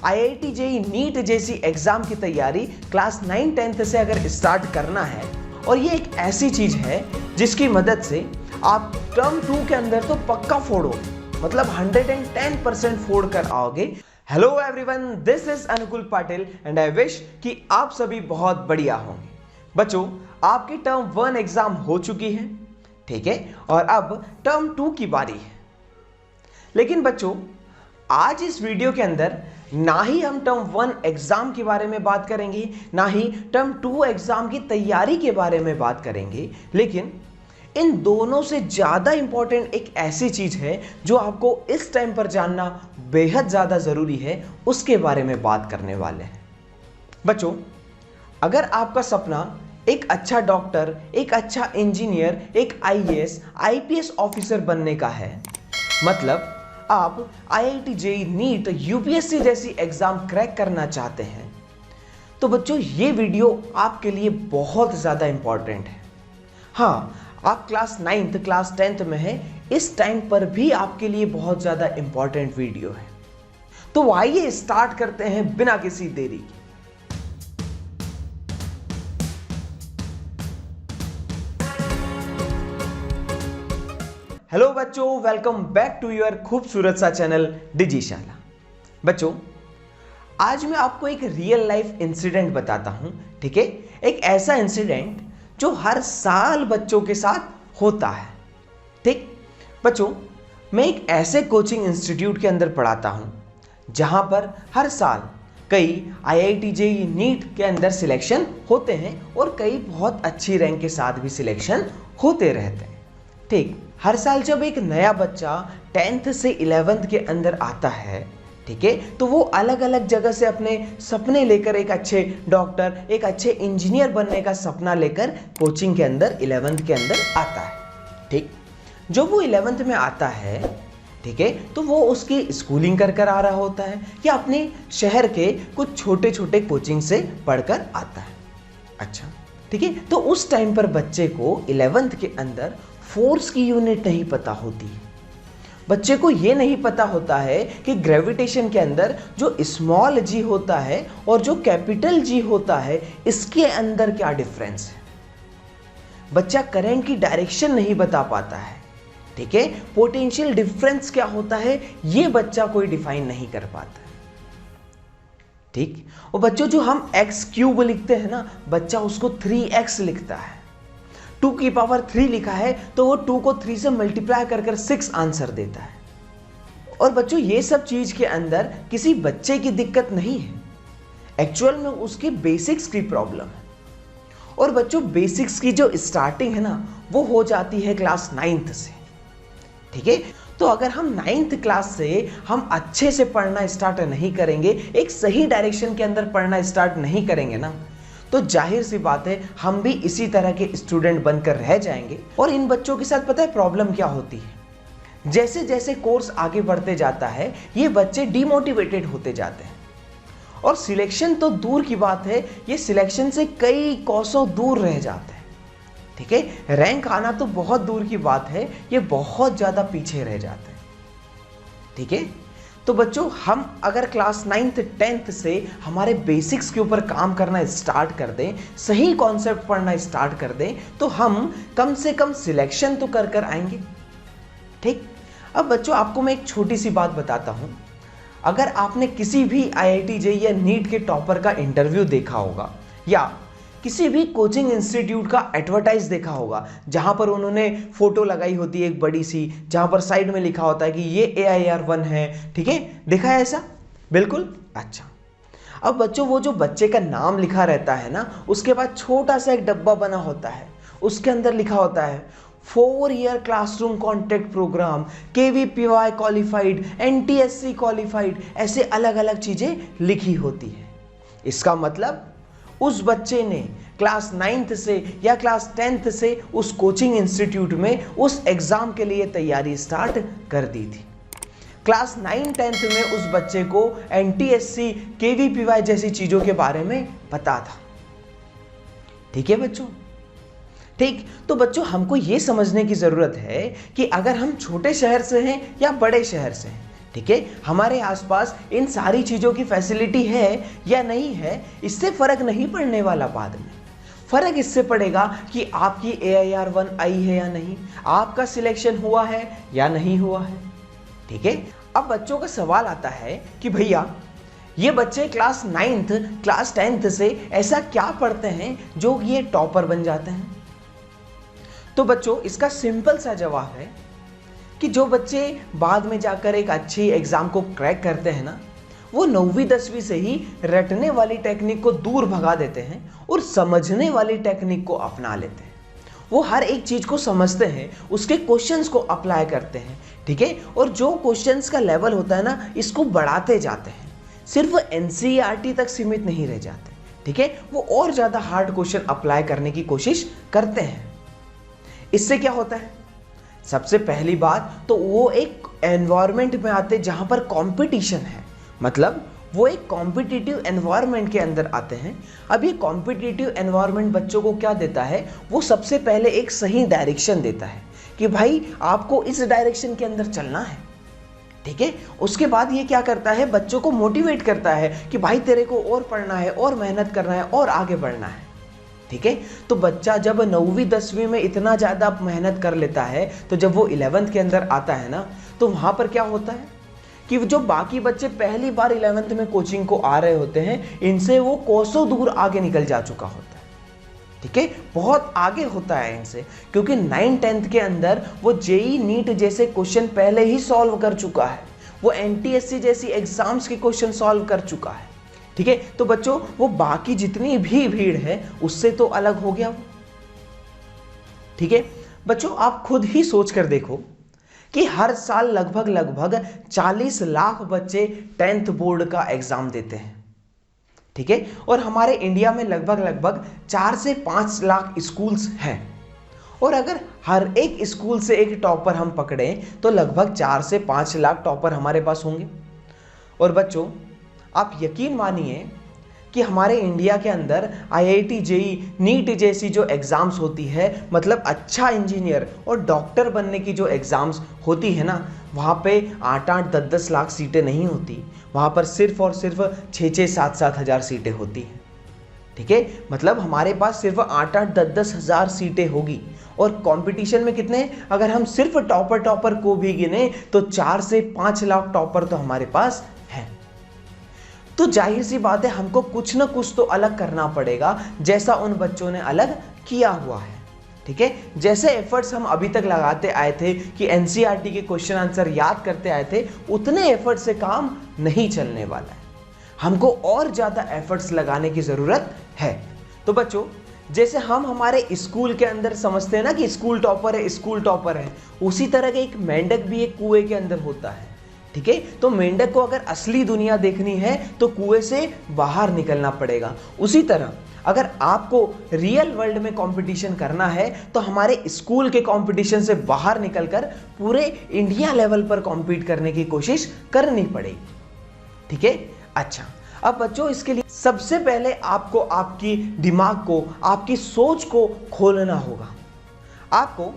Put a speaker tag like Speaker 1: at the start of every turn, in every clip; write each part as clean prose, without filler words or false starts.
Speaker 1: IIT JEE NEET जैसी exam की तैयारी क्लास 9-10 से अगर स्टार्ट करना है, और ये एक ऐसी चीज है जिसकी मदद से आप टर्म 2 के अंदर तो पक्का फोड़ो, मतलब 110% फोड़ कर आओगे। Hello everyone, this is Anukul Patil and I wish कि आप सभी बहुत बढ़िया होंगे। बच्चों, आपकी टर्म 1 एग्जाम हो चुकी है, ठीक है, और अब टर्म 2 की बारी है। लेकिन बच्चों, आज इस वीडियो के अंदर ना ही हम टर्म 1 एग्जाम के बारे में बात करेंगे, ना ही टर्म 2 एग्जाम की तैयारी के बारे में बात करेंगे, लेकिन इन दोनों से ज्यादा इंपॉर्टेंट एक ऐसी चीज है जो आपको इस टाइम पर जानना बेहद ज्यादा जरूरी है, उसके बारे में बात करने वाले हैं। बच्चों, अगर आपका सपना एक अच्छा डॉक्टर, एक अच्छा इंजीनियर, एक IAS, IPS ऑफिसर बनने का है, मतलब आप IIT जेईई नीट UPSC जैसी एग्जाम क्रैक करना चाहते हैं, तो बच्चों ये वीडियो आपके लिए बहुत ज्यादा इंपॉर्टेंट है। हाँ, आप क्लास 9th क्लास 10th में हैं, इस टाइम पर भी आपके लिए बहुत ज्यादा इंपॉर्टेंट वीडियो है। तो आइए स्टार्ट करते हैं बिना किसी देरी के। हेलो बच्चों, वेलकम बैक टू योर खूबसूरत सा चैनल डिजिशाला। बच्चों, आज मैं आपको एक रियल लाइफ इंसिडेंट बताता हूं, ठीक है। एक ऐसा इंसिडेंट जो हर साल बच्चों के साथ होता है, ठीक। बच्चों, मैं एक ऐसे कोचिंग इंस्टीट्यूट के अंदर पढ़ाता हूं जहां पर हर साल कई IIT जेईई नीट के अंदर सिलेक्शन होते हैं और कई बहुत अच्छी रैंक के साथ भी सिलेक्शन होते रहते हैं, ठीक। हर साल जब एक नया बच्चा 10th से 11th के अंदर आता है, ठीक है, तो वो अलग अलग जगह से अपने सपने लेकर एक अच्छे डॉक्टर, एक अच्छे इंजीनियर बनने का सपना लेकर कोचिंग के अंदर 11th के अंदर आता है, ठीक। जब वो 11th में आता है, ठीक है, तो वो उसकी स्कूलिंग कर आ रहा होता है या अपने शहर के कुछ छोटे छोटे कोचिंग से पढ़कर आता है। अच्छा, ठीक है, तो उस टाइम पर बच्चे को 11th के अंदर फोर्स की यूनिट नहीं पता होती है। बच्चे को यह नहीं पता होता है कि ग्रेविटेशन के अंदर जो स्मॉल g होता है और जो कैपिटल G होता है, इसके अंदर क्या डिफरेंस है। बच्चा करंट की डायरेक्शन नहीं बता पाता है, ठीक है, पोटेंशियल डिफरेंस क्या होता है यह बच्चा कोई डिफाइन नहीं कर पाता, ठीक। और बच्चों, जो हम x³ लिखते हैं ना, बच्चा उसको 3x लिखता है। 2 की पावर 3 लिखा है तो वो 2 को 3 से मल्टीप्लाई कर 6 आंसर देता है। और बच्चों, ये सब चीज के अंदर किसी बच्चे की दिक्कत नहीं है, एक्चुअल में उसके बेसिक्स की प्रॉब्लम है। और बच्चों, बेसिक्स की जो स्टार्टिंग है ना, वो हो जाती है क्लास 9th से, ठीक है। तो अगर हम 9th क्लास से हम अच्छे से पढ़ना स्टार्ट नहीं करेंगे, एक सही डायरेक्शन के अंदर पढ़ना स्टार्ट नहीं करेंगे ना, तो जाहिर सी बात है हम भी इसी तरह के स्टूडेंट बनकर रह जाएंगे। और इन बच्चों के साथ पता है प्रॉब्लम क्या होती है, जैसे जैसे कोर्स आगे बढ़ते जाता है ये बच्चे डिमोटिवेटेड होते जाते हैं, और सिलेक्शन तो दूर की बात है, ये सिलेक्शन से कई कोसों दूर रह जाते हैं, ठीक है। रैंक आना तो बहुत दूर की बात है, ये बहुत ज्यादा पीछे रह जाते हैं, ठीक है। तो बच्चों, हम अगर क्लास 9th 10th से हमारे बेसिक्स के ऊपर काम करना स्टार्ट कर दें, सही कॉन्सेप्ट पढ़ना स्टार्ट कर दें, तो हम कम से कम सिलेक्शन तो कर आएंगे, ठीक। अब बच्चों, आपको मैं एक छोटी सी बात बताता हूं। अगर आपने किसी भी IIT जेईई या नीट के टॉपर का इंटरव्यू देखा होगा या किसी भी कोचिंग इंस्टीट्यूट का एडवर्टाइज देखा होगा, जहां पर उन्होंने फोटो लगाई होती है एक बड़ी सी, जहां पर साइड में लिखा होता है कि ये AIR1 है, ठीक है, देखा है ऐसा? बिल्कुल। अच्छा, अब बच्चों, वो जो बच्चे का नाम लिखा रहता है ना, उसके बाद छोटा सा एक डब्बा बना होता है, उसके अंदर लिखा होता है 4 year classroom contact programme, KVPY qualified, NTSC qualified, ऐसे अलग अलग चीजें लिखी होती है। इसका मतलब उस बच्चे ने क्लास 9th से या क्लास 10th से उस कोचिंग इंस्टीट्यूट में उस एग्जाम के लिए तैयारी स्टार्ट कर दी थी। क्लास 9-10th में उस बच्चे को NTSC, KVPY जैसी चीजों के बारे में पता था, ठीक है बच्चों, ठीक। तो बच्चों, हमको ये समझने की जरूरत है कि अगर हम छोटे शहर से हैं या बड़े शहर से हैं, ठीक है, हमारे आसपास इन सारी चीज़ों की फैसिलिटी है या नहीं है, इससे फर्क नहीं पड़ने वाला। बाद में फर्क इससे पड़ेगा कि आपकी AIR-1 आई है या नहीं, आपका सिलेक्शन हुआ है या नहीं हुआ है। ठीक है, अब बच्चों का सवाल आता है कि भैया ये बच्चे क्लास 9th क्लास 10th से ऐसा क्या पढ़ते हैं जो ये टॉपर बन जाते हैं। तो बच्चों इसका सिंपल सा जवाब है कि जो बच्चे बाद में जाकर एक अच्छी एग्जाम को क्रैक करते हैं ना, वो 9वीं 10वीं से ही रटने वाली टेक्निक को दूर भगा देते हैं और समझने वाली टेक्निक को अपना लेते हैं। वो हर एक चीज़ को समझते हैं, उसके क्वेश्चंस को अप्लाई करते हैं। ठीक है, और जो क्वेश्चंस का लेवल होता है ना, इसको बढ़ाते जाते हैं, सिर्फ NCERT तक सीमित नहीं रह जाते। ठीक है, वो और ज़्यादा हार्ड क्वेश्चन अप्लाई करने की कोशिश करते हैं। इससे क्या होता है, सबसे पहली बात तो वो एक एनवायरनमेंट में आते जहां पर कंपटीशन है, मतलब वो एक कॉम्पिटिटिव एनवायरनमेंट के अंदर आते हैं। अब ये कॉम्पिटिटिव एनवायरनमेंट बच्चों को क्या देता है, वो सबसे पहले एक सही डायरेक्शन देता है कि भाई आपको इस डायरेक्शन के अंदर चलना है। ठीक है, उसके बाद ये क्या करता है, बच्चों को मोटिवेट करता है कि भाई तेरे को और पढ़ना है और मेहनत करना है और आगे बढ़ना है। ठीक है, तो बच्चा जब 9वीं 10वीं में इतना ज़्यादा मेहनत कर लेता है, तो जब वो 11th के अंदर आता है ना, तो वहाँ पर क्या होता है कि जो बाकी बच्चे पहली बार 11th में कोचिंग को आ रहे होते हैं, इनसे वो कोसों दूर आगे निकल जा चुका होता है। ठीक है, बहुत आगे होता है इनसे, क्योंकि 9th-10th के अंदर वो JEE नीट जैसे क्वेश्चन पहले ही सॉल्व कर चुका है, वो NTSC जैसी एग्जाम्स के क्वेश्चन सॉल्व कर चुका है। ठीक है, तो बच्चों वो बाकी जितनी भी भीड़ है उससे तो अलग हो गया वो। ठीक है बच्चों, आप खुद ही सोच कर देखो कि हर साल लगभग 40 लाख बच्चे 10th बोर्ड का एग्जाम देते हैं। ठीक है, और हमारे इंडिया में लगभग 4 से 5 लाख स्कूल्स हैं, और अगर हर एक स्कूल से एक टॉपर हम पकड़ें तो लगभग 4 से 5 लाख टॉपर हमारे पास होंगे। और बच्चों आप यकीन मानिए कि हमारे इंडिया के अंदर IIT JEE नीट जैसी जो एग्ज़ाम्स होती है, मतलब अच्छा इंजीनियर और डॉक्टर बनने की जो एग्ज़ाम्स होती है ना, वहाँ पे 8-8, 10-10 लाख सीटें नहीं होती, वहाँ पर सिर्फ और सिर्फ 6-6, 7-7 हज़ार सीटें होती हैं। ठीक है, मतलब हमारे पास सिर्फ 8-8, 10-10 हज़ार सीटें होगी, और कंपटीशन में कितने, अगर हम सिर्फ टॉपर को भी गिने तो 4 से 5 लाख टॉपर तो हमारे पास हैं। तो जाहिर सी बात है हमको कुछ ना कुछ तो अलग करना पड़ेगा, जैसा उन बच्चों ने अलग किया हुआ है। ठीक है, जैसे एफर्ट्स हम अभी तक लगाते आए थे कि NCERT के क्वेश्चन आंसर याद करते आए थे, उतने एफर्ट से काम नहीं चलने वाला है, हमको और ज़्यादा एफर्ट्स लगाने की ज़रूरत है। तो बच्चों जैसे हम हमारे स्कूल के अंदर समझते हैं ना कि स्कूल टॉपर है, उसी तरह का एक मेंढक भी एक कुएं के अंदर होता है। ठीक है, तो मेंढक को अगर असली दुनिया देखनी है तो कुएं से बाहर निकलना पड़ेगा। उसी तरह अगर आपको रियल वर्ल्ड में कंपटीशन करना है तो हमारे स्कूल के कंपटीशन से बाहर निकलकर पूरे इंडिया लेवल पर कॉम्पीट करने की कोशिश करनी पड़ेगी। ठीक है, अच्छा अब बच्चों इसके लिए सबसे पहले आपको आपकी दिमाग को, आपकी सोच को खोलना होगा। आपको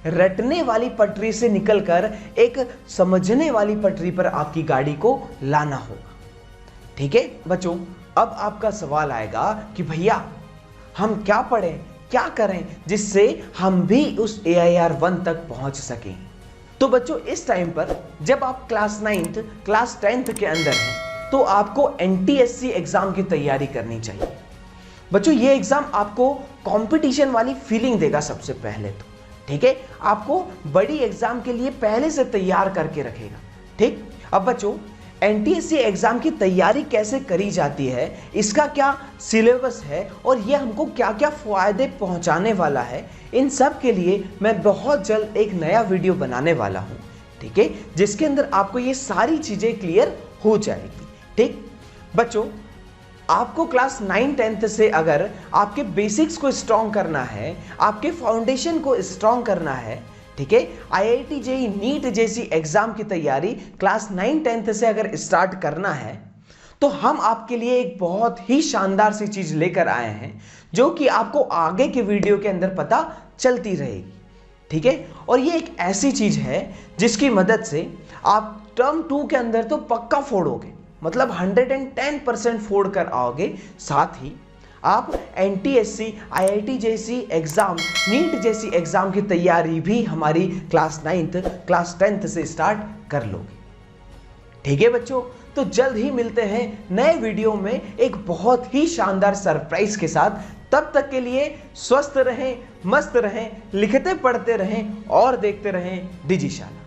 Speaker 1: रटने वाली पटरी से निकलकर एक समझने वाली पटरी पर आपकी गाड़ी को लाना होगा। ठीक है बच्चों, अब आपका सवाल आएगा कि भैया हम क्या पढ़ें, क्या करें जिससे हम भी उस AIR-1 तक पहुंच सकें। तो बच्चों इस टाइम पर जब आप क्लास 9th क्लास 10th के अंदर हैं तो आपको NTSC एग्जाम की तैयारी करनी चाहिए। बच्चों ये एग्जाम आपको कंपटीशन वाली फीलिंग देगा सबसे पहले तो। ठीक है, आपको बड़ी एग्जाम के लिए पहले से तैयार करके रखेगा। ठीक, अब बच्चों NTSC एग्जाम की तैयारी कैसे करी जाती है, इसका क्या सिलेबस है और ये हमको क्या क्या फायदे पहुंचाने वाला है, इन सब के लिए मैं बहुत जल्द एक नया वीडियो बनाने वाला हूं। ठीक है, जिसके अंदर आपको ये सारी चीजें क्लियर हो जाएगी। ठीक बच्चों, आपको क्लास 9-10th से अगर आपके बेसिक्स को स्ट्रॉन्ग करना है, आपके फाउंडेशन को स्ट्रॉन्ग करना है, ठीक है, IIT JEE नीट जैसी एग्जाम की तैयारी क्लास 9-10th से अगर स्टार्ट करना है तो हम आपके लिए एक बहुत ही शानदार सी चीज लेकर आए हैं, जो कि आपको आगे के वीडियो के अंदर पता चलती रहेगी। ठीक है, और ये एक ऐसी चीज है जिसकी मदद से आप टर्म 2 के अंदर तो पक्का फोड़ोगे, मतलब 110% फोड़ कर आओगे। साथ ही आप NTSC, IIT जैसी एग्जाम, नीट जैसी एग्जाम की तैयारी भी हमारी क्लास 9th, क्लास 10th से स्टार्ट कर लोगे। ठीक है बच्चों, तो जल्द ही मिलते हैं नए वीडियो में एक बहुत ही शानदार सरप्राइज के साथ। तब तक के लिए स्वस्थ रहें, मस्त रहें, लिखते पढ़ते रहें और देखते रहें डिजिशाला।